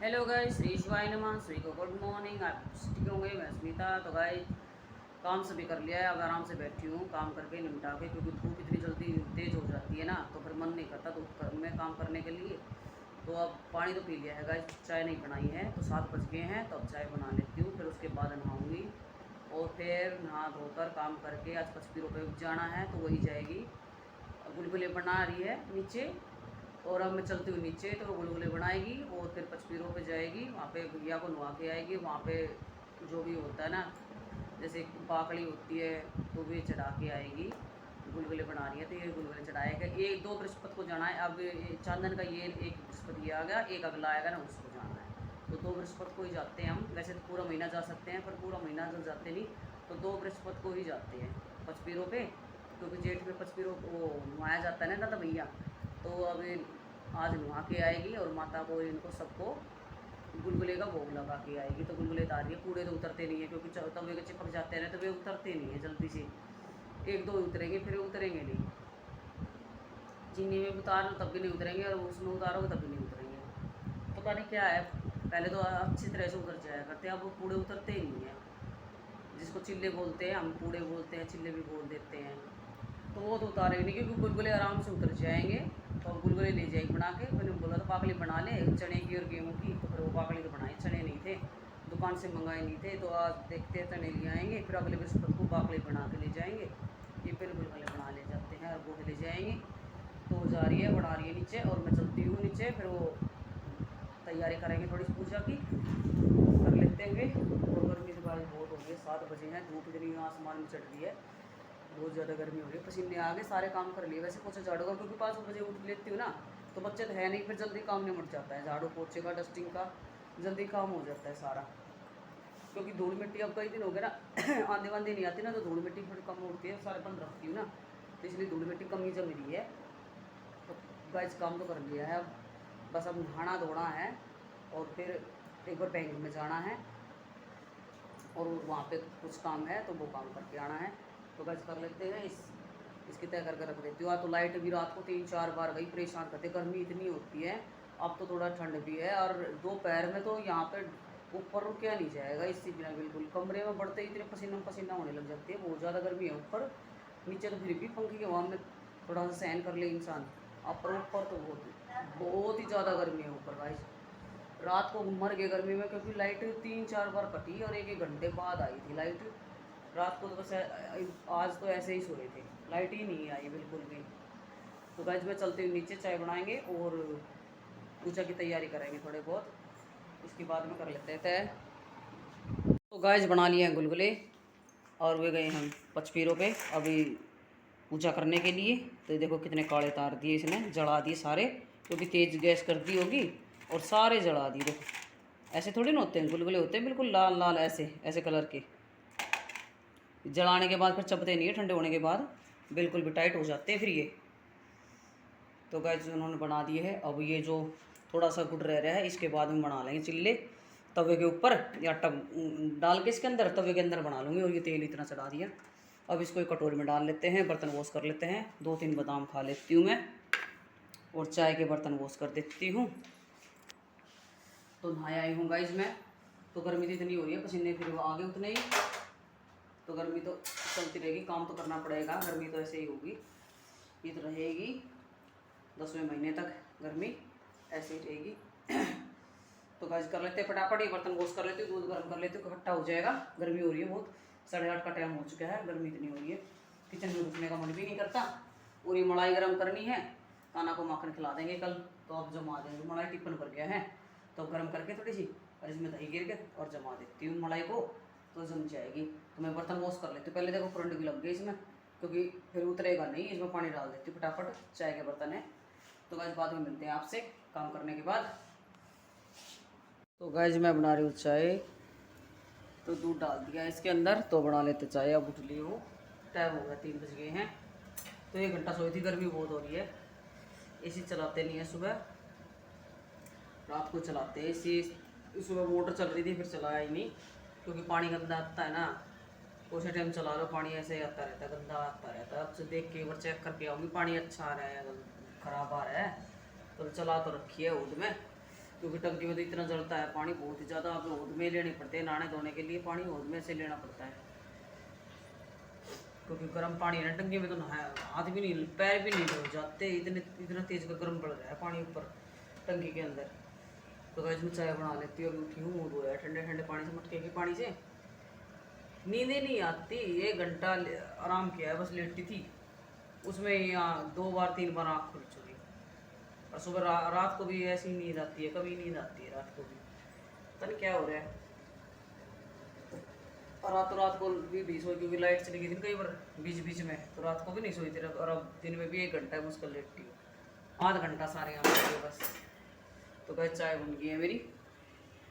Hello guys, Shri शिवाय नमः। श्री को गुड मॉर्निंग। आप ठीक होंगे? मैं स्मिता। तो गाइस, काम सभी कर लिया है। अब आराम से बैठी हूँ काम करके निपटा के, क्योंकि धूप इतनी जल्दी तेज़ हो जाती है ना, तो फिर मन नहीं करता धूप में काम करने के लिए। तो अब पानी तो पी लिया है गाइस, चाय नहीं बनाई है। तो 7 बज गए हैं, तो अब चाय बना लेती हूँ, फिर उसके बाद नहाऊँगी और फिर नहा धोकर काम करके आज 55 रुपये जाना है, तो वही जाएगी। गुलगुले बना रही है नीचे, और अब मैं चलती हूँ नीचे, तो वो गुलगुले बनाएगी और फिर पचपीरों पे जाएगी। वहाँ पे भैया को नुआ के आएगी। वहाँ पे जो भी होता है ना, जैसे पाकड़ी होती है, तो वे चढ़ा के आएगी। गुलगुले बना रही है, तो ये गुलगुले चढ़ाएगा। ये 2 बृहस्पति को जाना है। अब चांदन का ये एक बृहस्पति आ गया, एक अगला आएगा ना, उसको जाना है। तो 2 बृहस्पति को ही जाते हैं हम। वैसे तो पूरा महीना जा सकते हैं, पर पूरा महीना तो जाते नहीं, तो 2 बृहस्पति को ही जाते हैं पचपीरों पे, क्योंकि जेठ में पचपीरों वो नुआया जाता है ना, तो भैया। तो अब आज नुहा के आएगी और माता को, इनको सबको गुलगुले का भोग लगा के आएगी। तो गुलगुले उतार रही है। कूड़े तो उतरते नहीं है, क्योंकि तवे के चिपक जाते हैं ना, तो वे उतरते नहीं है जल्दी से। 1-2 उतरेंगे, फिर उतरेंगे नहीं। चीनी में उतारो तब भी नहीं उतरेंगे, और उसमें उतारोगे तब भी नहीं उतरेंगे। पता नहीं क्या है। पहले तो अच्छी तरह से उतर जाया करते हैं, अब वो कूड़े उतरते ही नहीं है। जिसको चिल्ले बोलते हैं, हम कूड़े बोलते हैं, चिल्ले भी बोल देते हैं। तो वो तो उतारेंगे नहीं, क्योंकि गुलगुले आराम से उतर जाएंगे। तो अब गुलगुले ले जाएगी बना के। मैंने बोला तो पाकड़ी बना ले चने की और गेहूँ की, तो फिर वो पाकड़ी तो बनाई। चने नहीं थे, दुकान से मंगाए नहीं थे, तो आज देखते हैं चने ले आएंगे, फिर अगले बृहस्पति को पाकड़ी बना के ले जाएंगे। ये फिर गुलगुले बना ले जाते हैं और वो ले जाएंगे। तो वो जा रही है, बढ़ा रही है नीचे, और मैं चलती हूँ नीचे। फिर वो तैयारी करेंगे थोड़ी सी पूजा की, कर लेते हुए। और गर्मी से बारिश बहुत हो गई है। 7 बजे हैं, धूप इतनी आसमान में चढ़ रही है, बहुत ज़्यादा गर्मी हो रही है। पसीने आ गए, सारे काम कर लिए। वैसे पोछा झाड़ू का, क्योंकि 5 बजे उठ लेती हूँ ना, तो बच्चे तो है नहीं, फिर जल्दी काम निपट जाता है। झाड़ू पोछे का, डस्टिंग का जल्दी काम हो जाता है सारा। क्योंकि धूल मिट्टी अब कई दिन हो गए ना आंधी वांधी नहीं आती ना, तो धूल मिट्टी थोड़ी कम उड़ती है, सारे बंद रखती हूँ ना, तो इसलिए धूल मिट्टी कम ही जम रही है। तो गाइस, काम तो कर लिया है। अब बस अब नहाना धोना है, और फिर एक बार बैंक में जाना है, और वहाँ पे कुछ काम है, तो वो काम करके आना है। तो गाइस कर लेते हैं। इसकी तय करके रख देती हूँ। तो लाइट भी रात को 3-4 बार गई, परेशान करते। गर्मी इतनी होती है। अब तो थोड़ा ठंड भी है, और दोपहर में तो यहाँ पे ऊपर रुका नहीं जाएगा इससे बिना। बिल्कुल कमरे में बढ़ते इतने पसीना पसीना होने लग जाती है। बहुत ज़्यादा गर्मी है ऊपर। नीचे तो फिर भी पंखे की हवा में थोड़ा सा सहन कर ले इंसान। ऊपर ऊपर तो बहुत ही ज़्यादा गर्मी है ऊपर गाइस। रात को मर गए गर्मी में, क्योंकि लाइट 3-4 बार कटी, और 1-1 घंटे बाद आई थी लाइट। रात को तो बस आज तो ऐसे ही सोए थे, लाइट ही नहीं आई बिल्कुल भी। तो गाइस, मैं चलती हूँ नीचे, चाय बनाएंगे और पूजा की तैयारी करेंगे थोड़े बहुत। उसके बाद में कर लेते हैं तय। तो गाइस, बना लिए हैं गुलगुले, और वे गए हम पचपीरों पे अभी पूजा करने के लिए। तो देखो कितने काले तार दिए इसने, जला दिए सारे, क्योंकि तेज़ गैस कर दी होगी, और सारे जला दिए। देखो ऐसे थोड़ी ना होते हैं गुलगुले, होते हैं बिल्कुल लाल लाल ऐसे ऐसे कलर के। जलाने के बाद फिर चपते नहीं है, ठंडे होने के बाद बिल्कुल भी टाइट हो जाते हैं फिर ये। तो गाइस, उन्होंने बना दिए है। अब ये जो थोड़ा सा गुड़ रह रहा है, इसके बाद में बना लेंगे चिल्ले तवे के ऊपर, या टब डाल के इसके अंदर तवे के अंदर बना लूँगी। और ये तेल इतना चढ़ा दिया। अब इसको एक कटोरी में डाल लेते हैं, बर्तन वॉश कर लेते हैं। 2-3 बादाम खा लेती हूँ मैं, और चाय के बर्तन वॉश कर देती हूँ। तो नहाया आई हूँ गाइस मैं। तो गर्मी तो इतनी हो रही है, पसीने फिर आगे उतने ही। तो गर्मी तो चलती रहेगी, काम तो करना पड़ेगा। गर्मी तो ऐसे ही होगी, ये तो रहेगी 10वें महीने तक गर्मी ऐसे ही रहेगी। तो गाइस, कर लेते हैं फटाफट। ये बर्तन वॉश कर लेती हूँ, दूध गर्म कर लेती हूँ, खट्टा हो जाएगा। गर्मी हो रही है बहुत, 8:30 का टाइम हो चुका है, गर्मी इतनी हो रही है, किचन में रुकने का मन भी नहीं करता। और ये मलाई गर्म करनी है, काना को माखन खिला देंगे कल, तो अब जमा देंगे। मलाई टिफिन भर गया है, तो गर्म करके थोड़ी सी, और इसमें दही गिर के और जमा देती हूँ मलाई को, तो जम जाएगी। तो मैं बर्तन वॉश कर लेती हूँ पहले। देखो करंट भी लग गई इसमें, क्योंकि फिर उतरेगा नहीं। इसमें पानी डाल देती हूँ फटाफट, चाय के बर्तन है। तो गाइस, बाद में मिलते हैं आपसे काम करने के बाद। तो गाइस, मैं बना रही हूँ चाय। तो दूध डाल दिया इसके अंदर, तो बना लेते चाय। अब उठ ली हूँ, टाइम हो गया, 3 बज गए हैं। तो 1 घंटा सोई थी, गर्मी बहुत हो रही है। एसी चलाते नहीं है सुबह, रात को चलाते हैं एसी। सुबह मोटर चल रही थी, फिर चलाया ही नहीं, क्योंकि पानी गंदा आता है ना। उसी टाइम चला लो, पानी ऐसे ही आता रहता है, गंदा आता रहता है। अब से देख के एक बार चेक करके आऊँगी पानी अच्छा आ रहा है या ख़राब आ रहा है। तो चला तो रखी है उद में, क्योंकि टंकी में तो इतना जलता है पानी बहुत ही ज़्यादा, अब हौद में लेने पड़ते हैं नहाने धोने के लिए, पानी हौद में से लेना पड़ता है क्योंकि गर्म पानी है ना टंकी में, तो नहाया हाथ भी नहीं पैर भी नहीं धो जाते, इतने इतना तेज का गर्म पड़ रहा है पानी ऊपर टंकी के अंदर। तो गाइस मैं चाय बना लेती हूँ, अभी उठी हूँ, मुँह धोया ठंडे ठंडे पानी से, मटके के पानी से। नींद ही नहीं आती, 1 घंटा आराम किया है, बस लेटी थी उसमें यहाँ 2 बार 3 बार आँख खुल चुकी। और सुबह रात को भी ऐसी नींद आती है, कभी नींद आती है रात को भी, पता नहीं क्या हो रहा है। और रात को भी सोई, क्योंकि लाइट चली गई थी कई बार बीच बीच में, तो रात को भी नहीं सोई थी। और अब दिन में भी 1 घंटा है मुश्किल लेटती हूँ, आधा घंटा सारे यहाँ बस। तो गाइस चाय बन गई है मेरी,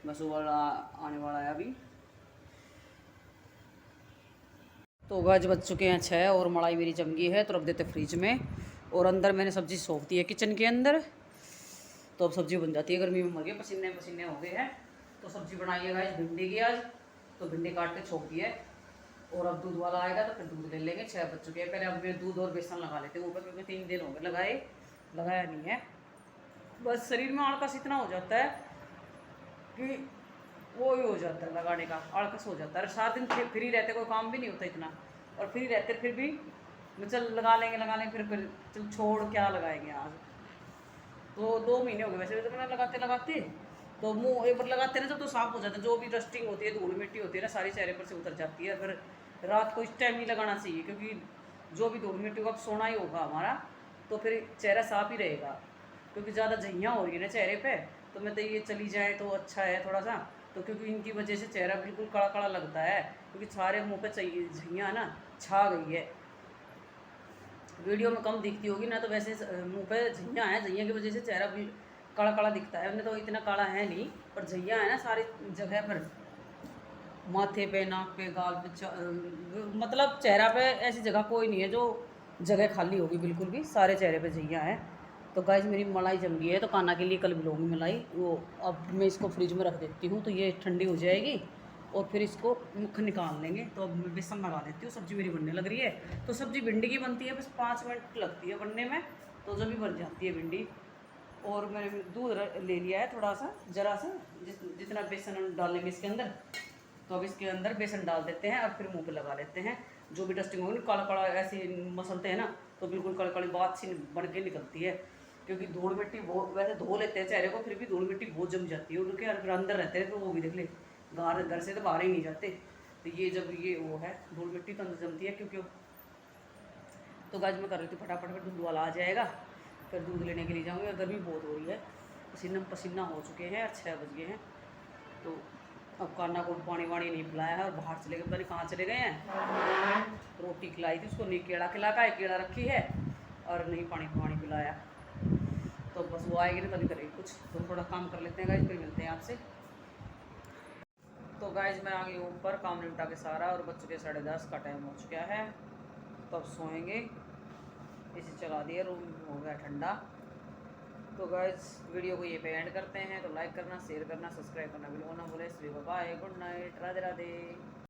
बस वाला आने वाला है अभी। तो गाइस बज चुके हैं 6 और मलाई मेरी जम गई है, तो रख देते फ्रिज में। और अंदर मैंने सब्जी सौंप दी है किचन के अंदर, तो अब सब्जी बन जाती है। गर्मी में मर गए, पसीने पसीने हो गए हैं। तो सब्जी बनाई है गाइस भिंडी की आज, तो भिंडी काट के छोंक दी है। और अब दूध वाला आएगा तो फिर दूध ले लेंगे। 6 बज चुके हैं, पहले अब मैं दूध और बेसन लगा लेते हैं ऊपर, क्योंकि 3 दिन हो गए लगाया नहीं है। बस शरीर में आलकस इतना हो जाता है कि वो ही हो जाता है, लगाने का आलकस हो जाता है। 7 दिन फ्री रहते, कोई काम भी नहीं होता इतना, और फ्री रहते फिर भी चल लगा लेंगे फिर चल छोड़ क्या लगाएंगे आज। तो 2 महीने हो गए वैसे तो मैंने लगाते, तो मुँह एक बार लगाते ना जब तो साफ हो जाता है, जो भी डस्टिंग होती है धूल मिट्टी होती है ना सारी चेहरे पर से उतर जाती है। फिर रात को इस टाइम ही लगाना चाहिए, क्योंकि जो भी धूल मिट्टी को अब सोना ही होगा हमारा, तो फिर चेहरा साफ ही रहेगा। क्योंकि ज़्यादा झइयाँ हो रही है ना चेहरे पे, तो मैं तो ये चली जाए तो अच्छा है थोड़ा सा। तो क्योंकि इनकी वजह से चेहरा बिल्कुल कड़ा कड़ा लगता है, क्योंकि सारे मुँह पे चाहिए झइयाँ ना छा गई है। वीडियो में कम दिखती होगी ना, तो वैसे मुँह पे झइयाँ हैं, झइयाँ की वजह से चेहरा भी काला काला दिखता है। उन्हें तो इतना काला है नहीं, पर झइयाँ है ना सारी जगह पर, माथे पे, नाक पे, गाल पे, मतलब चेहरा पे ऐसी जगह कोई नहीं है जो जगह खाली होगी, बिल्कुल भी सारे चेहरे पे झइयाँ हैं। तो गाइस मेरी मलाई जम गई है, तो काना के लिए कल मिलाऊंगी मलाई वो। अब मैं इसको फ्रिज में रख देती हूँ, तो ये ठंडी हो जाएगी और फिर इसको मक्खन निकाल लेंगे। तो अब मैं बेसन लगा देती हूँ, सब्ज़ी मेरी बनने लग रही है। तो सब्ज़ी भिंडी की बनती है, बस 5 मिनट लगती है बनने में, तो जब भी बन जाती है भिंडी। और मैंने दूध ले लिया है थोड़ा सा, ज़रा सा, जितना बेसन डालेंगे इसके अंदर। तो अब इसके अंदर बेसन डाल देते हैं और फिर मुंह पे लगा लेते हैं। जो भी डस्टिंग होगी काला काला ऐसे मसलते हैं ना, तो बिल्कुल कड़ी कड़ी बात सी बन के निकलती है। क्योंकि धूल मिट्टी बहुत, वैसे धो लेते हैं चेहरे को, फिर भी धूल मिट्टी बहुत जम जाती है उनके अंदर रहते हैं, तो वो भी देख ले घर से तो बाहर ही नहीं जाते। तो ये जब ये वो है धूल मिट्टी तो अंदर जमती है, क्योंकि तो गाज मैं कर रही थी फटाफट, फिर दूध वाला आ जाएगा, फिर दूध लेने के लिए जाऊँगी। गर्मी बहुत हो रही है, पसीना पसीना हो चुके हैं और 6 बज गए हैं। तो अब कान्हा को पानी वानी नहीं पिलाया है, और बाहर चले गए, पता नहीं कहाँ चले गए हैं। रोटी खिलाई थी उसको, नहीं केड़ा खिला का, एक केड़ा रखी है, और नहीं पानी पिलाया। तो बस वो आएगी ना तभी करेगी कुछ। तो थोड़ा काम कर लेते हैं गाइज, फिर मिलते हैं आपसे। तो गाइज मैं आ गई ऊपर, काम निपटा के सारा, और बज चुके 10:30 का टाइम हो चुका है। तो अब सोएंगे, इसे चला दिया, रूम हो गया ठंडा। तो गाइज वीडियो को ये पे एंड करते हैं। तो लाइक करना, शेयर करना, सब्सक्राइब करना बिल्कुल ना भूलें। Bye, good night, Radhe Radhe.